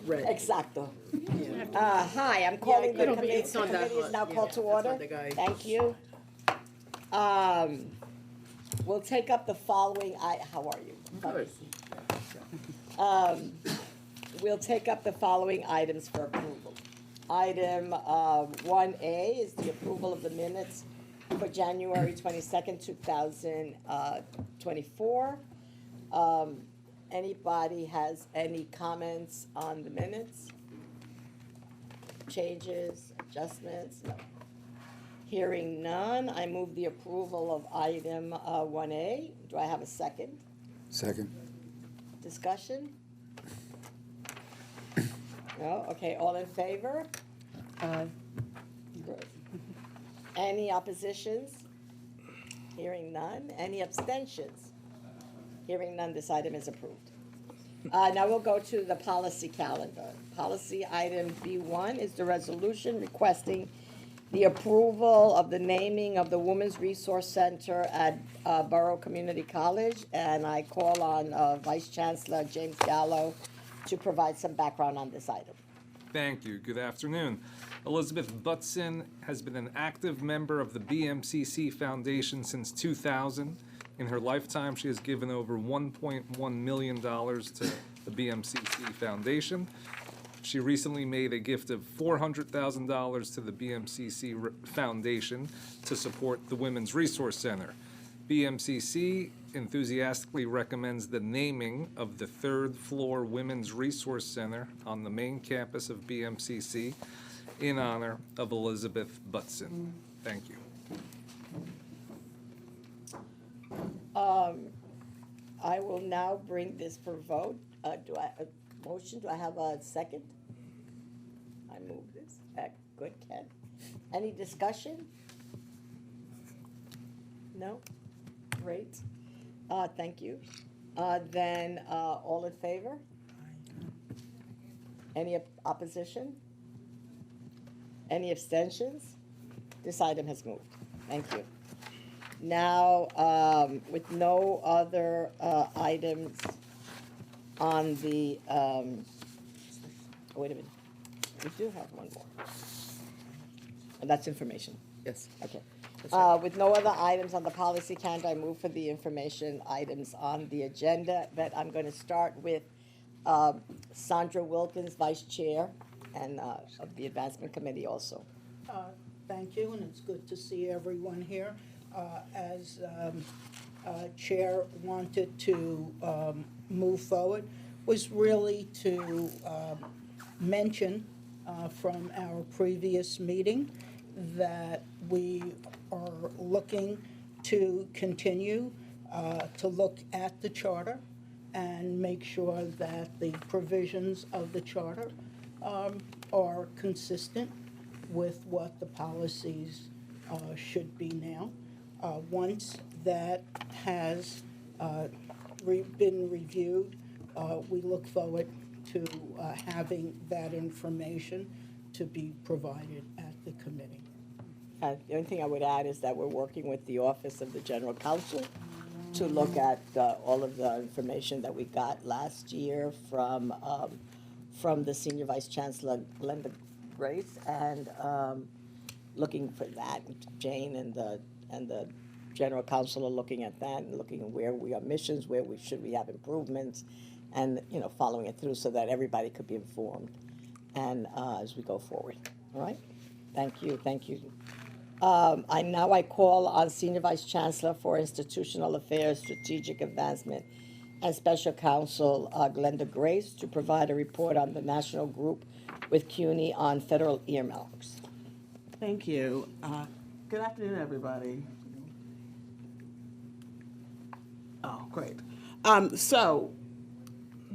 red. Exacto. Yeah. Hi, I'm calling the it'll be- committee. it's The not that committee is hot. now Yeah, called to that's what order. the guy- Thank you. We'll take up the following, how are you? Good. We'll take up the following items for approval. Item 1A is the approval of the minutes for January 22nd, 2024. Anybody has any comments on the minutes? Changes, adjustments? No. Hearing none, I move the approval of item 1A. Do I have a second? Second. Discussion? No? Okay, all in favor? Good. Any oppositions? Hearing none. Any abstentions? Hearing none, this item is approved. Now we'll go to the policy calendar. Policy item B1 is the resolution requesting the approval of the naming of the Women's Resource Center at Borough Community College. And I call on Vice Chancellor James Gallo to provide some background on this item. Thank you. Good afternoon. Elizabeth Butson has been an active member of the BMCC Foundation since 2000. In her lifetime, she has given over $1.1 million to the BMCC Foundation. She recently made a gift of $400,000 to the BMCC Foundation to support the Women's Resource Center. BMCC enthusiastically recommends the naming of the third-floor Women's Resource Center on the main campus of BMCC in honor of Elizabeth Butson. Thank you. I will now bring this for vote. Do I, a motion, do I have a second? I move this. Good, Ken. Any discussion? No? Great. Thank you. Then, all in favor? Any opposition? Any abstentions? This item has moved. Thank you. Now, with no other items on the, wait a minute, we do have one more. And that's information. Yes. Okay. That's right. With no other items on the policy calendar, I move for the information items on the agenda. But I'm going to start with Sandra Wilkins, Vice Chair, and of the Advancement Committee also. Thank you, and it's good to see everyone here. As Chair wanted to move forward, was really to mention from our previous meeting that we are looking to continue to look at the charter and make sure that the provisions of the charter are consistent with what the policies should be now. Once that has been reviewed, we look forward to having that information to be provided at the committee. The only thing I would add is that we're working with the Office of the General Counsel to look at all of the information that we got last year from the Senior Vice Chancellor, Glenda Grace, and looking for that. Jane and the General Counsel are looking at that and looking at where we are missions, where we should have improvements, and, you know, following it through so that everybody could be informed and as we go forward. All right? Thank you, thank you. I call on Senior Vice Chancellor for Institutional Affairs, Strategic Advancement, and Special Counsel Glenda Grace to provide a report on the national group with CUNY on federal earmarks. Thank you. Good afternoon, everybody. Oh, great. So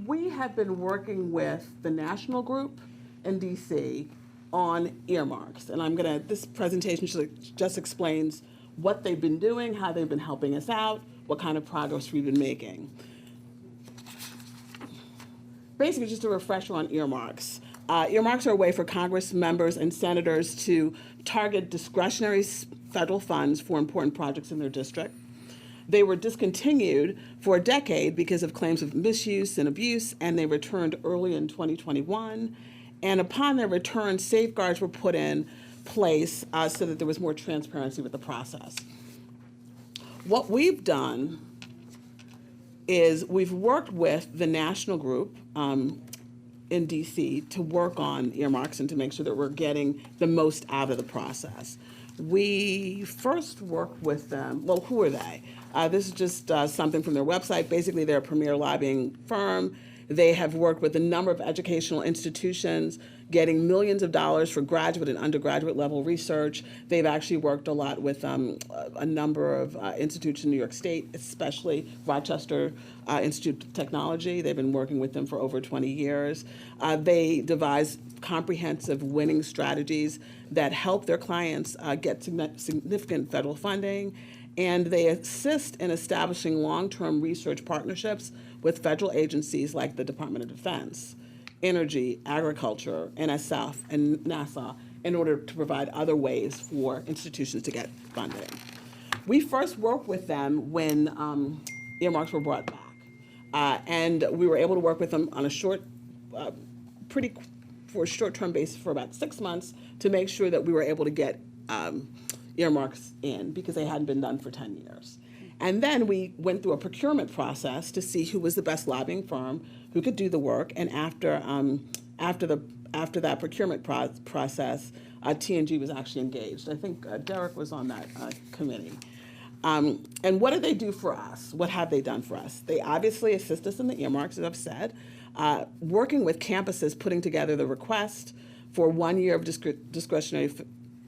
we have been working with the national group in DC on earmarks. And this presentation just explains what they've been doing, how they've been helping us out, what kind of progress we've been making. Basically, just a refresher on earmarks. Earmarks are a way for Congress members and senators to target discretionary federal funds for important projects in their district. They were discontinued for a decade because of claims of misuse and abuse, and they returned early in 2021. And upon their return, safeguards were put in place so that there was more transparency with the process. What we've done is we've worked with the national group in DC to work on earmarks and to make sure that we're getting the most out of the process. We first worked with them. Well, who are they? This is just something from their website. Basically, they're a premier lobbying firm. They have worked with a number of educational institutions, getting millions of dollars for graduate and undergraduate level research. They've actually worked a lot with a number of institutions in New York State, especially Rochester Institute of Technology. They've been working with them for over 20 years. They devise comprehensive winning strategies that help their clients get significant federal funding, and they assist in establishing long-term research partnerships with federal agencies like the Department of Defense, Energy, Agriculture, NSF, and NASA in order to provide other ways for institutions to get funding. We first worked with them when earmarks were brought back, and we were able to work with them on a short-term basis for about 6 months to make sure that we were able to get earmarks in because they hadn't been done for 10 years. And then we went through a procurement process to see who was the best lobbying firm who could do the work. And after that procurement process, TNG was actually engaged. I think Derek was on that committee. And what do they do for us? What have they done for us? They obviously assist us in the earmarks, as I've said, working with campuses, putting together the request for 1 year of discretionary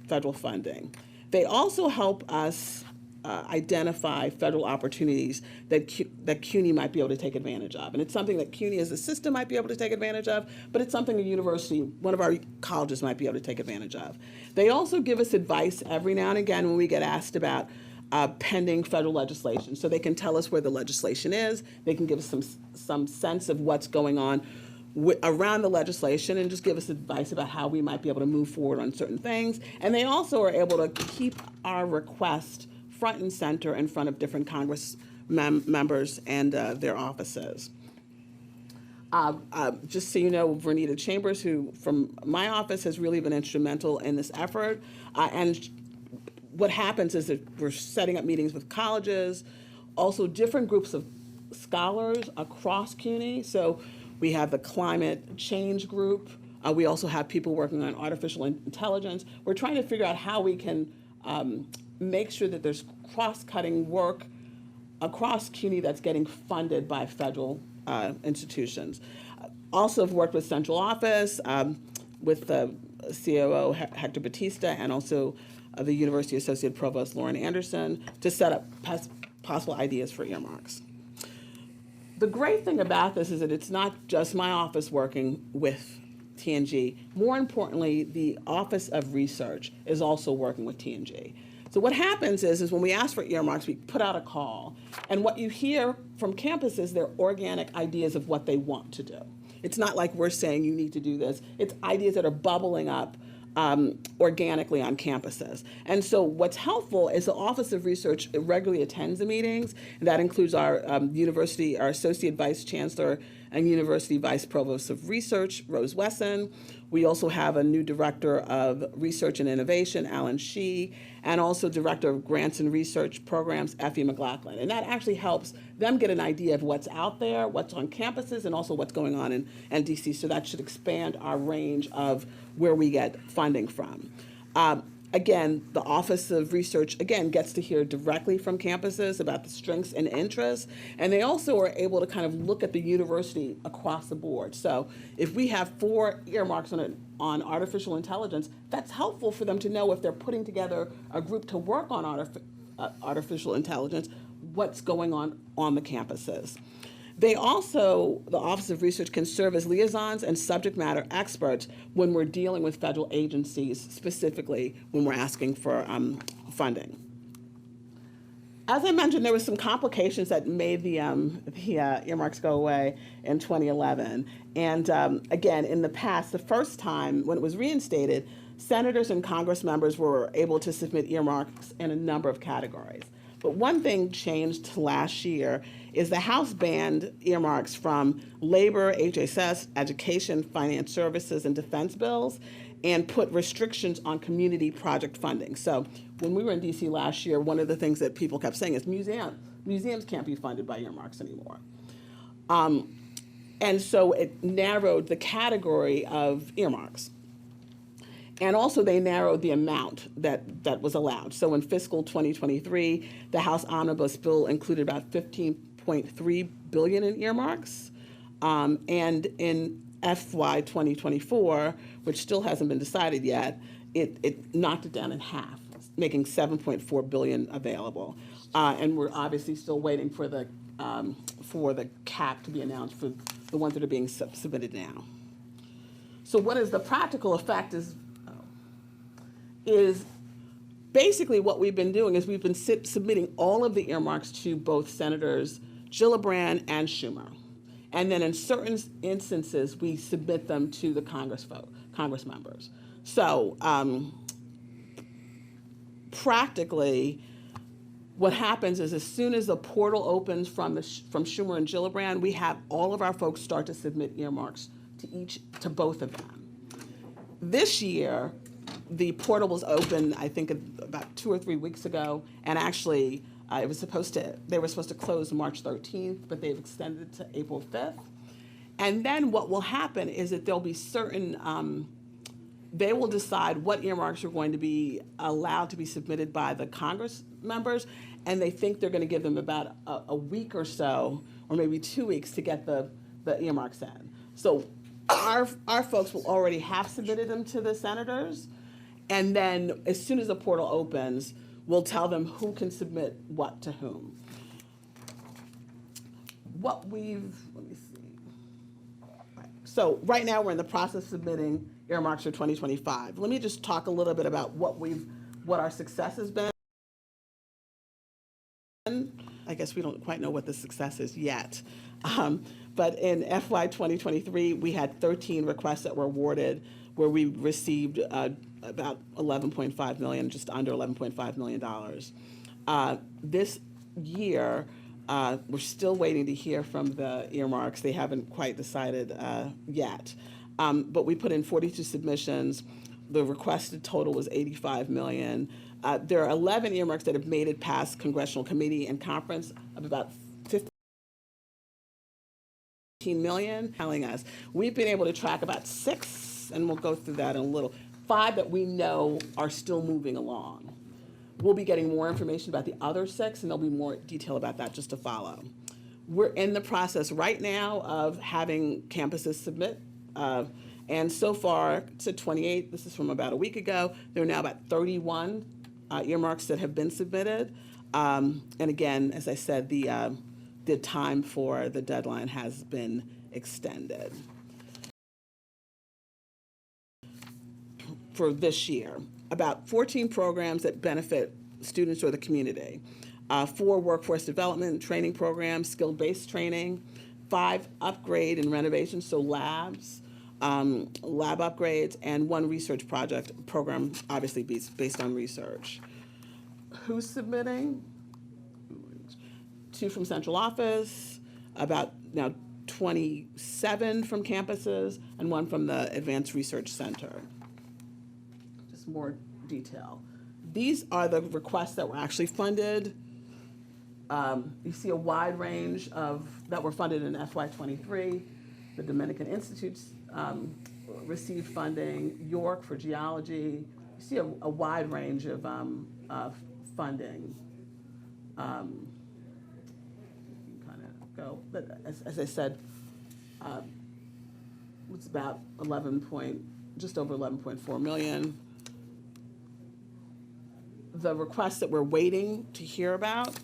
federal funding. They also help us identify federal opportunities that CUNY might be able to take advantage of. And it's something that CUNY as a system might be able to take advantage of, but it's something a university, one of our colleges might be able to take advantage of. They also give us advice every now and again when we get asked about pending federal legislation. So they can tell us where the legislation is, they can give us some sense of what's going on around the legislation and just give us advice about how we might be able to move forward on certain things. And they also are able to keep our request front and center in front of different Congress members and their offices. Just so you know, Vernita Chambers, who from my office has really been instrumental in this effort. And what happens is that we're setting up meetings with colleges, also different groups of scholars across CUNY. So we have the climate change group. We also have people working on artificial intelligence. We're trying to figure out how we can make sure that there's cross-cutting work across CUNY that's getting funded by federal institutions. Also have worked with central office, with the COO Hector Batista, and also the University Associate Provost Lauren Anderson to set up possible ideas for earmarks. The great thing about this is that it's not just my office working with TNG. More importantly, the Office of Research is also working with TNG. So what happens is when we ask for earmarks, we put out a call, and what you hear from campuses is their organic ideas of what they want to do. It's not like we're saying you need to do this. It's ideas that are bubbling up organically on campuses. And so what's helpful is the Office of Research regularly attends the meetings, and that includes our our Associate Vice Chancellor and University Vice Provost of Research, Rose Wesson. We also have a new Director of Research and Innovation, Alan Shee, and also Director of Grants and Research Programs, Effie McLaughlin. And that actually helps them get an idea of what's out there, what's on campuses, and also what's going on in DC. So that should expand our range of where we get funding from. Again, the Office of Research, again, gets to hear directly from campuses about the strengths and interests, and they also are able to kind of look at the university across the board. So if we have 4 earmarks on artificial intelligence, that's helpful for them to know if they're putting together a group to work on artificial intelligence, what's going on the campuses. They also, the Office of Research can serve as liaisons and subject matter experts when we're dealing with federal agencies, specifically when we're asking for funding. As I mentioned, there were some complications that made the earmarks go away in 2011. And again, in the past, the first time when it was reinstated, senators and Congress members were able to submit earmarks in a number of categories. But one thing changed last year is the House banned earmarks from labor, HHS, education, finance services, and defense bills, and put restrictions on community project funding. So when we were in DC last year, one of the things that people kept saying is museums can't be funded by earmarks anymore. And so it narrowed the category of earmarks. And also they narrowed the amount that was allowed. So in fiscal 2023, the House Omnibus Bill included about 15.3 billion in earmarks. And in FY 2024, which still hasn't been decided yet, it knocked it down in half, making 7.4 billion available. And we're obviously still waiting for the cap to be announced for the ones that are being submitted now. So what is the practical effect is basically what we've been doing is we've been submitting all of the earmarks to both Senators Gillibrand and Schumer. And then in certain instances, we submit them to the Congress members. So practically, what happens is as soon as the portal opens from Schumer and Gillibrand, we have all of our folks start to submit earmarks to both of them. This year, the portal was open, I think, about 2 or 3 weeks ago, and actually, they were supposed to close March 13th, but they've extended it to April 5th. And then what will happen is that there'll be certain, they will decide what earmarks are going to be allowed to be submitted by the Congress members, and they think they're going to give them about a week or so, or maybe 2 weeks to get the earmarks in. So our folks will already have submitted them to the senators, and then as soon as the portal opens, we'll tell them who can submit what to whom. Let me see. Right. So right now we're in the process of submitting earmarks for 2025. Let me just talk a little bit about what our success has been. I guess we don't quite know what the success is yet. But in FY 2023, we had 13 requests that were awarded where we received about 11.5 million, just under $11.5 million. This year, we're still waiting to hear from the earmarks. They haven't quite decided yet. But we put in 42 submissions. The requested total was 85 million. There are 11 earmarks that have made it past congressional committee and conference of about 15 million, telling us. We've been able to track about 6, and we'll go through that in a little, 5 that we know are still moving along. We'll be getting more information about the other 6, and there'll be more detail about that just to follow. We're in the process right now of having campuses submit, and so far to 28, this is from about a week ago, there are now about 31 earmarks that have been submitted. And again, as I said, the time for the deadline has been extended. For this year, about 14 programs that benefit students or the community, 4 workforce development training programs, skill-based training, 5 upgrade and renovations, so labs, lab upgrades, and 1 research program, obviously based on research. Who's submitting? 2 from central office, about now 27 from campuses, and 1 from the Advanced Research Center. Just more detail. These are the requests that were actually funded. You see a wide range that were funded in FY23. The Dominican Institutes received funding, York for geology. You see a wide range of funding. Go, but as I said, it's about just over 11.4 million. The requests that we're waiting to hear about,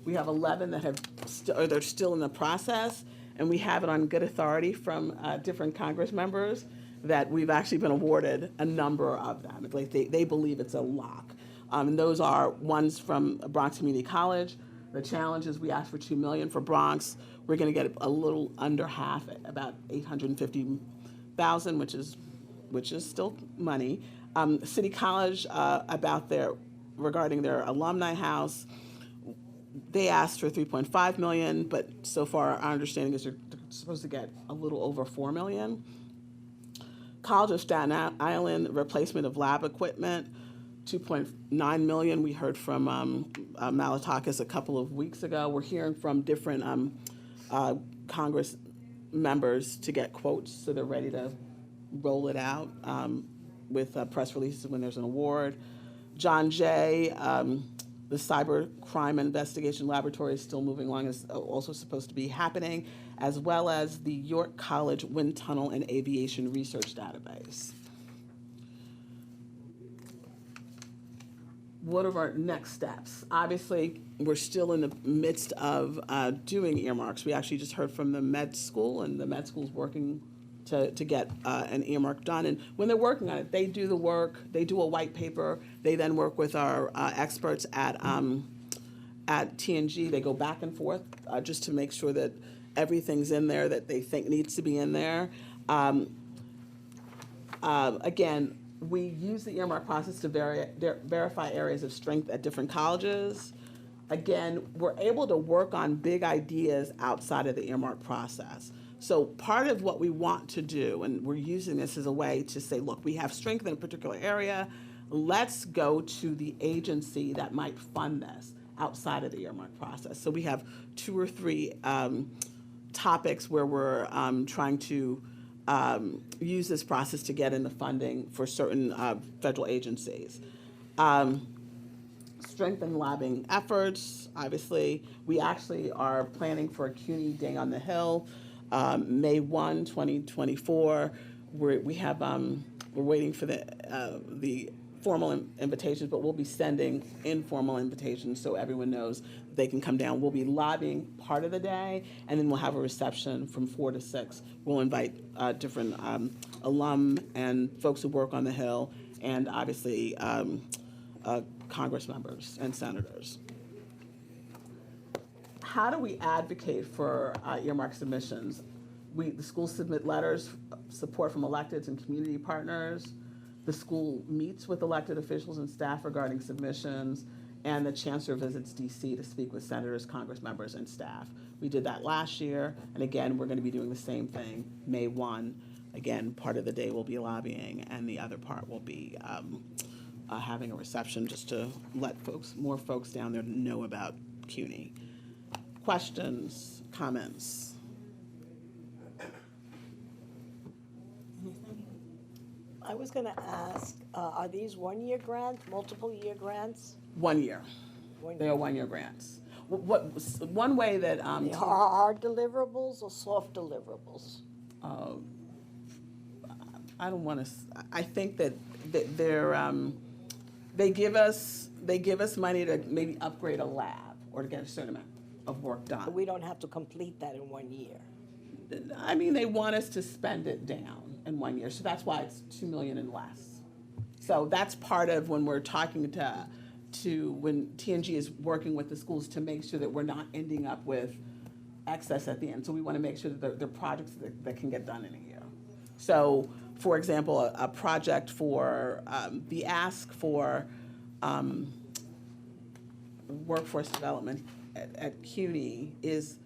we have 11 that they're still in the process, and we have it on good authority from different Congress members that we've actually been awarded a number of them. Like they believe it's a lock. And those are ones from Bronx Community College. The challenge is we asked for $2 million for Bronx. We're going to get a little under half, about $850,000, which is still money. City College regarding their alumni house. They asked for 3.5 million, but so far our understanding is they're supposed to get a little over 4 million. College of Staten Island, replacement of lab equipment, 2.9 million. We heard from Malatakis a couple of weeks ago. We're hearing from different Congress members to get quotes, so they're ready to roll it out with press releases when there's an award. John Jay, the cyber crime investigation laboratory is still moving along, is also supposed to be happening, as well as the York College Wind Tunnel and Aviation Research Database. What are our next steps? Obviously, we're still in the midst of doing earmarks. We actually just heard from the med school, and the med school's working to get an earmark done. And when they're working on it, they do the work, they do a white paper, they then work with our experts at TNG. They go back and forth just to make sure that everything's in there that they think needs to be in there. Again, we use the earmark process to verify areas of strength at different colleges. Again, we're able to work on big ideas outside of the earmark process. So part of what we want to do, and we're using this as a way to say, look, we have strength in a particular area, let's go to the agency that might fund this outside of the earmark process. So we have 2 or 3 topics where we're trying to use this process to get in the funding for certain federal agencies. Strengthen lobbying efforts, obviously. We actually are planning for a CUNY Day on the Hill, May 1, 2024. We're waiting for the formal invitations, but we'll be sending informal invitations so everyone knows they can come down. We'll be lobbying part of the day, and then we'll have a reception from 4 to 6. We'll invite different alum and folks who work on the Hill, and obviously Congress members and senators. How do we advocate for earmark submissions? The schools submit letters, support from electeds and community partners. The school meets with elected officials and staff regarding submissions, and the chancellor visits DC to speak with senators, Congress members, and staff. We did that last year, and again, we're going to be doing the same thing May 1. Again, part of the day will be lobbying, and the other part will be having a reception just to let more folks down there know about CUNY. Questions, comments? I was gonna ask, are these one-year grants, multiple-year grants? 1 year. They are 1 year grants. One way that Are hard deliverables or soft deliverables? I don't want to. I think that they're they give us money to maybe upgrade a lab or to get a certain amount of work done. But we don't have to complete that in 1 year. I mean, they want us to spend it down in 1 year, so that's why it's $2 million and less. So that's part of when we're talking to when TNG is working with the schools to make sure that we're not ending up with excess at the end. So we want to make sure that they're projects that can get done in a year. So, for example, a project for the ask for workforce development at CUNY is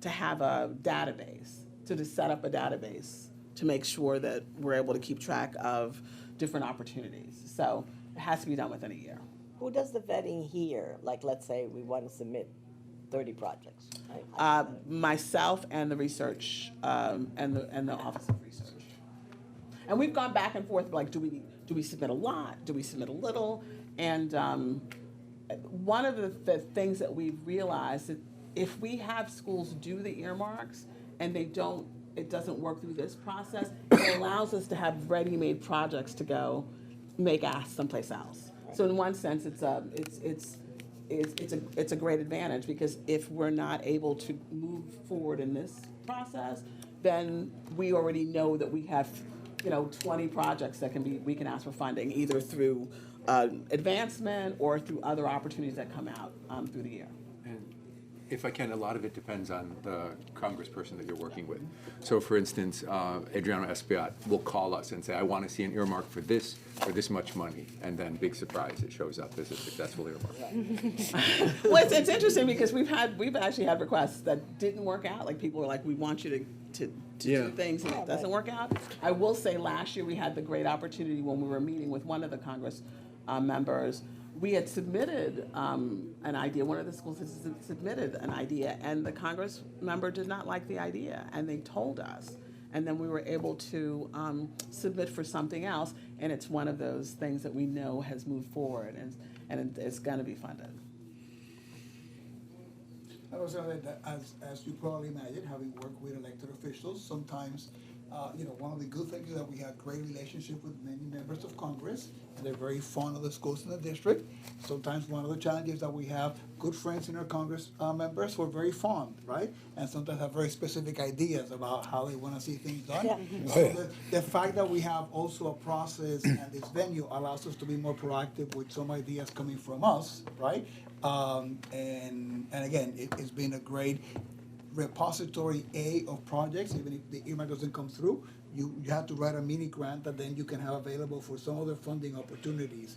to have a database, to set up a database to make sure that we're able to keep track of different opportunities. So it has to be done within a year. Who does the vetting here? Like, let's say we want to submit 30 projects, right? Myself and the research and the Office of Research. And we've gone back and forth, like, do we submit a lot? Do we submit a little? And one of the things that we've realized is if we have schools do the earmarks and it doesn't work through this process, it allows us to have ready-made projects to go make ask someplace else. So in one sense, it's a great advantage, because if we're not able to move forward in this process, then we already know that we have 20 projects that we can ask for funding, either through advancement or through other opportunities that come out through the year. If I can, a lot of it depends on the congressperson that you're working with. So for instance, Adriano Espaillat will call us and say, I want to see an earmark for this much money. And then big surprise, it shows up as a successful earmark. Well, it's interesting because we've actually had requests that didn't work out. Like people were like, we want you to Yeah. do things and it doesn't work out. I will say last year we had the great opportunity when we were meeting with one of the Congress members. We had submitted an idea, one of the schools had submitted an idea, and the Congress member did not like the idea, and they told us. And then we were able to submit for something else, and it's one of those things that we know has moved forward, and it's gonna be funded. I was gonna say that as you probably imagine, having worked with elected officials, sometimes, one of the good things is that we have great relationship with many members of Congress, and they're very fond of the schools in the district. Sometimes one of the challenges that we have good friends in our Congress members who are very fond, right? And sometimes have very specific ideas about how they wanna see things done. Yeah. So the fact that we have also a process and this venue allows us to be more proactive with some ideas coming from us, right? And again, it's been a great repository of projects. Even if the earmark doesn't come through, you have to write a mini grant that then you can have available for some other funding opportunities.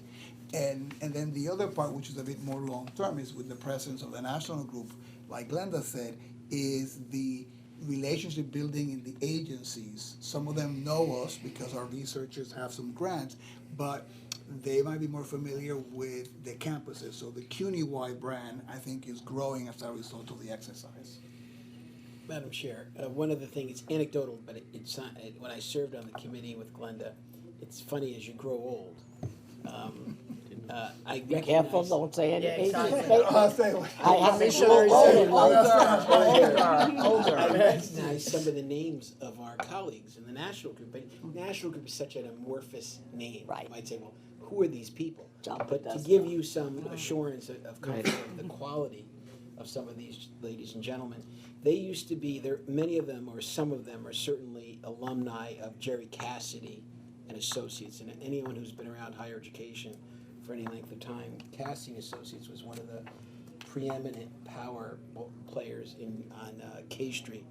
And then the other part, which is a bit more long-term, is with the presence of the national group, like Glenda said, is the relationship building in the agencies. Some of them know us because our researchers have some grants, but they might be more familiar with the campuses. So the CUNY brand, I think, is growing as a result of the exercise. Madam Chair, one of the things, it's anecdotal, but it's not, when I served on the committee with Glenda, it's funny as you grow old. I Be careful, recognize- don't say any Yeah, age exactly. statement. I have Commissioners older. I recognize some of the names of our colleagues in the national group, but national group is such an amorphous name. Right. You might say, well, who are these people? John But to Podesta. give you some assurance of comfort of the quality of some of these ladies and gentlemen, they used to be, there, many of them, or some of them, are certainly alumni of Jerry Cassidy and Associates, and anyone who's been around higher education for any length of time, Cassidy and Associates was one of the preeminent power players on K Street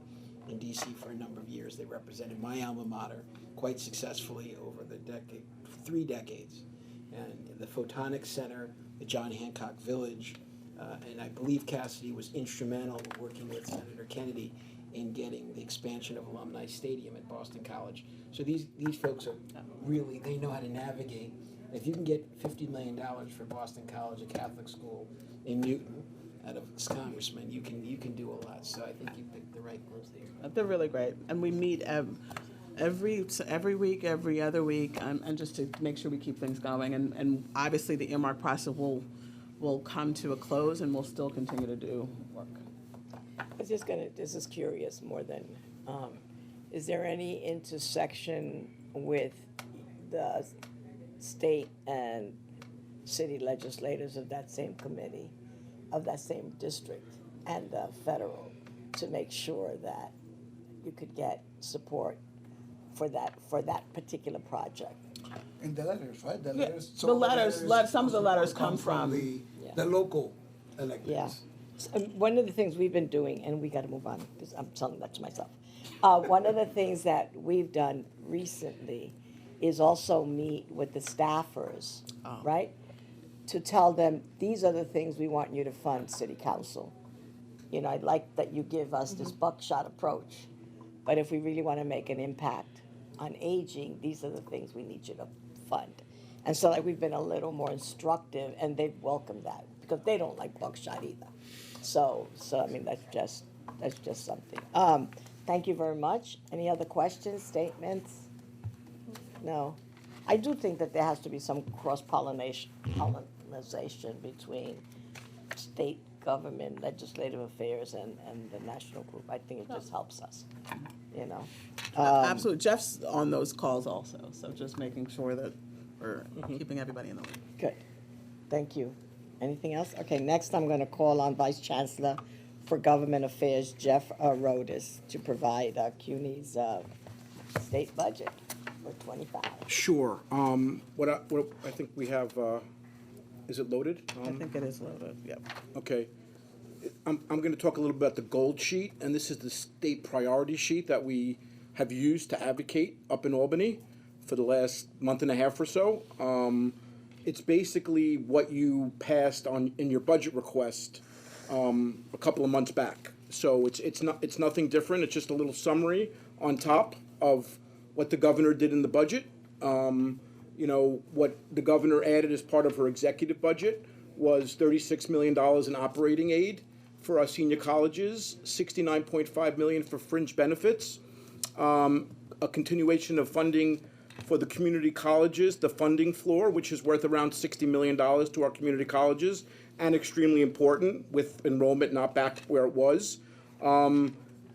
in DC for a number of years. They represented my alma mater quite successfully over the 3 decades. And the Photonics Center, the John Hancock Village, and I believe Cassidy was instrumental in working with Senator Kennedy in getting the expansion of Alumni Stadium at Boston College. So these folks are really, they know how to navigate. If you can get $50 million for Boston College, a Catholic school in Newton, out of this congressman, you can do a lot. So I think you picked the right ones there. They're really great, and we meet every week, every other week, and just to make sure we keep things going. And obviously, the earmark process will come to a close, and we'll still continue to do work. This is curious more than, is there any intersection with the state and city legislators of that same committee, of that same district, and the federal, to make sure that you could get support for that particular project? In the letters, right? The Yeah, letters. some of the letters come from- the local electeds. Yeah. One of the things we've been doing, and we gotta move on, because I'm telling that to myself. One of the things that we've done recently is also meet with the staffers, right? To tell them, these are the things we want you to fund, city council. I'd like that you give us this buckshot approach, but if we really wanna make an impact on aging, these are the things we need you to fund. And so we've been a little more instructive, and they've welcomed that, because they don't like buckshot either. So I mean, that's just something. Thank you very much. Any other questions, statements? No. I do think that there has to be some pollination between state government, legislative affairs, and the national group. I think it just helps us, Absolutely, Jeff's on those calls also, so just making sure that we're keeping everybody in the loop. Good. Thank you. Anything else? Okay, next I'm going to call on Vice Chancellor for Government Affairs, Jeff Rodas, to provide CUNY's state budget for '25. Sure. What I think we have, is it loaded? I think it is loaded, yep. Okay. I'm going to talk a little bit about the gold sheet, and this is the state priority sheet that we have used to advocate up in Albany for the last month and a half or so. It's basically what you passed in your budget request a couple of months back. So it's nothing different. It's just a little summary on top of what the governor did in the budget. What the governor added as part of her executive budget was $36 million in operating aid for our senior colleges, $69.5 million for fringe benefits, a continuation of funding for the community colleges, the funding floor, which is worth around $60 million to our community colleges, and extremely important with enrollment not back where it was, and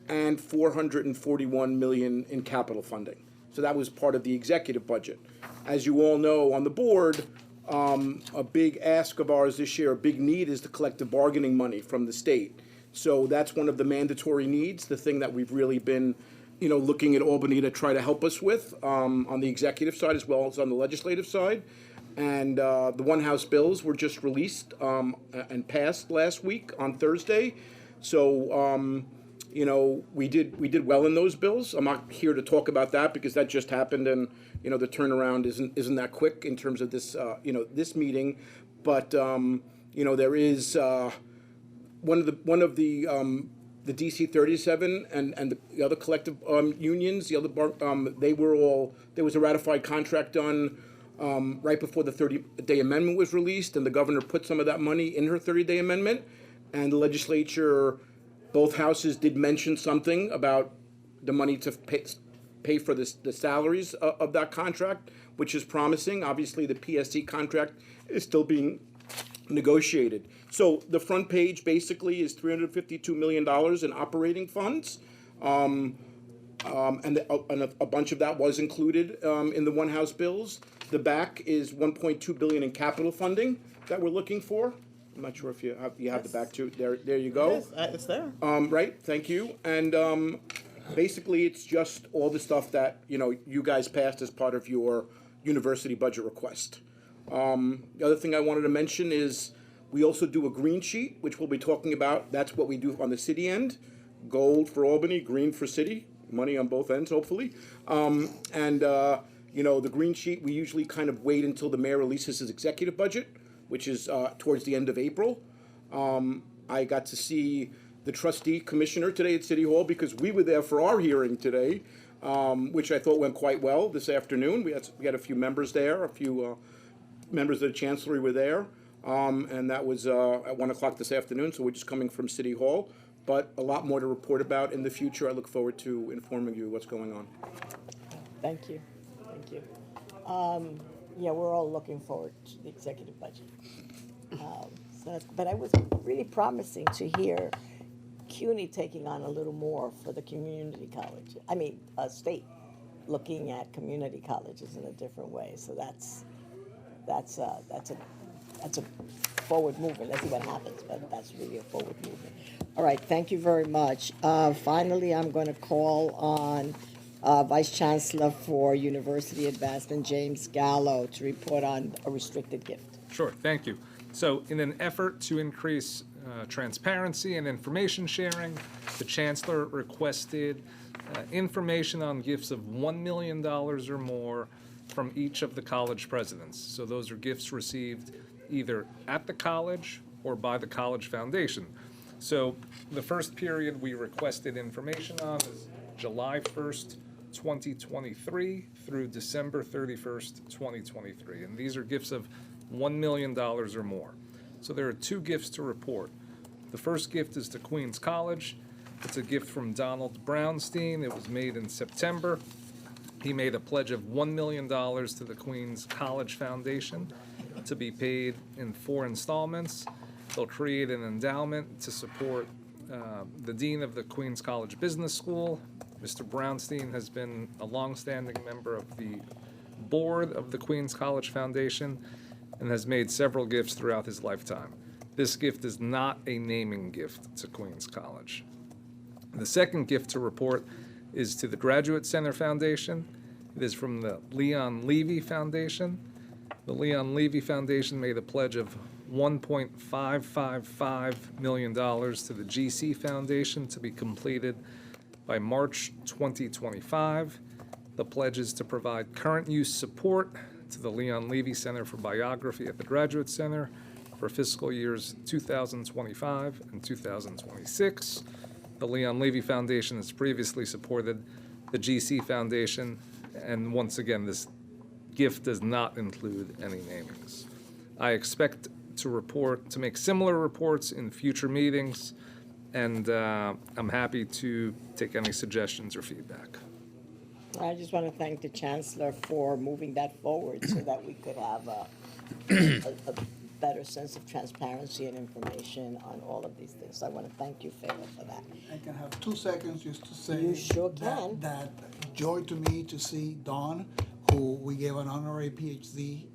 $441 million in capital funding. So that was part of the executive budget. As you all know, on the board, a big ask of ours this year, a big need, is the collective bargaining money from the state. So that's one of the mandatory needs, the thing that we've really been, looking at Albany to try to help us with on the executive side as well as on the legislative side. And the One House bills were just released and passed last week on Thursday. So, we did well in those bills. I'm not here to talk about that because that just happened, and the turnaround isn't that quick in terms of this this meeting. But there is one of the DC 37 and the other collective unions, the other there was a ratified contract done right before the 30-day amendment was released, and the governor put some of that money in her 30-day amendment, and the legislature, both houses did mention something about the money to pay for the salaries of that contract, which is promising. Obviously, the PSC contract is still being negotiated. So the front page basically is $352 million in operating funds, and a bunch of that was included in the One House bills. The back is $1.2 billion in capital funding that we're looking for. I'm not sure if you have the back too. There you go. It's there. Right, thank you. And basically, it's just all the stuff that, you guys passed as part of your university budget request. The other thing I wanted to mention is we also do a green sheet, which we'll be talking about. That's what we do on the city end. Gold for Albany, green for city, money on both ends, hopefully. The green sheet, we usually kind of wait until the mayor releases his executive budget, which is towards the end of April. I got to see the trustee commissioner today at City Hall because we were there for our hearing today, which I thought went quite well this afternoon. We had a few members there, a few members of the Chancellery were there, and that was at 1 o'clock this afternoon, so we're just coming from City Hall. But a lot more to report about in the future. I look forward to informing you what's going on. Thank you. Thank you. Yeah, we're all looking forward to the executive budget. But it was really promising to hear CUNY taking on a little more for the community college. State looking at community colleges in a different way. So that's a forward movement. Let's see what happens, but that's really a forward movement. All right, thank you very much. Finally, I'm going to call on Vice Chancellor for University Advancement, James Gallo, to report on a restricted gift. Sure, thank you. So in an effort to increase transparency and information sharing, the Chancellor requested information on gifts of $1 million or more from each of the college presidents. So those are gifts received either at the college or by the college foundation. So the first period we requested information on is July 1st, 2023 through December 31st, 2023. And these are gifts of $1 million or more. So there are two gifts to report. The first gift is to Queens College. It's a gift from Donald Brownstein. It was made in September. He made a pledge of $1 million to the Queens College Foundation to be paid in 4 installments. They'll create an endowment to support the Dean of the Queens College Business School. Mr. Brownstein has been a longstanding member of the board of the Queens College Foundation and has made several gifts throughout his lifetime. This gift is not a naming gift to Queens College. The second gift to report is to the Graduate Center Foundation. It is from the Leon Levy Foundation. The Leon Levy Foundation made a pledge of $1.555 million to the GC Foundation to be completed by March 2025. The pledge is to provide current use support to the Leon Levy Center for Biography at the Graduate Center for fiscal years 2025 and 2026. The Leon Levy Foundation has previously supported the GC Foundation, and once again, this gift does not include any namings. I expect to make similar reports in future meetings, and I'm happy to take any suggestions or feedback. I just want to thank the Chancellor for moving that forward so that we could have a better sense of transparency and information on all of these things. So I want to thank you, Pharaoh, for that. I can have 2 seconds just to say. You sure that- can. That joy to me to see Dawn, who we gave an honorary PhD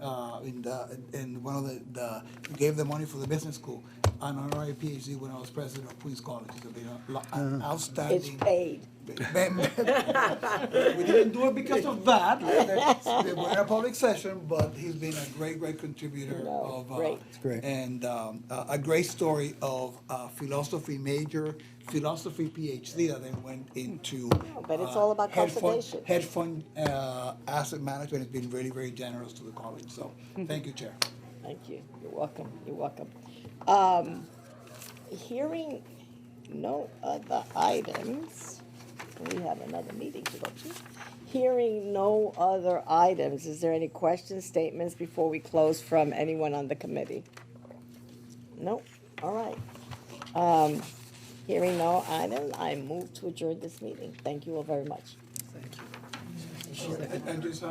in one of we gave the money for the business school, an honorary PhD when I was president of Queens College. It's been an outstanding. It's paid. We didn't do it because of that. We're in a public session, but he's been a great contributor No, of. great. Great. And a great story of philosophy major, philosophy PhD that then went into. but it's all about conservation. Hedge fund asset management has been very, very generous to the college. So thank you, Chair. Thank you. You're welcome. You're welcome. Hearing no other items, we have another meeting to go to. Hearing no other items, is there any questions, statements before we close from anyone on the committee? No? All right. Hearing no items, I move to adjourn this meeting. Thank you all very much. And just,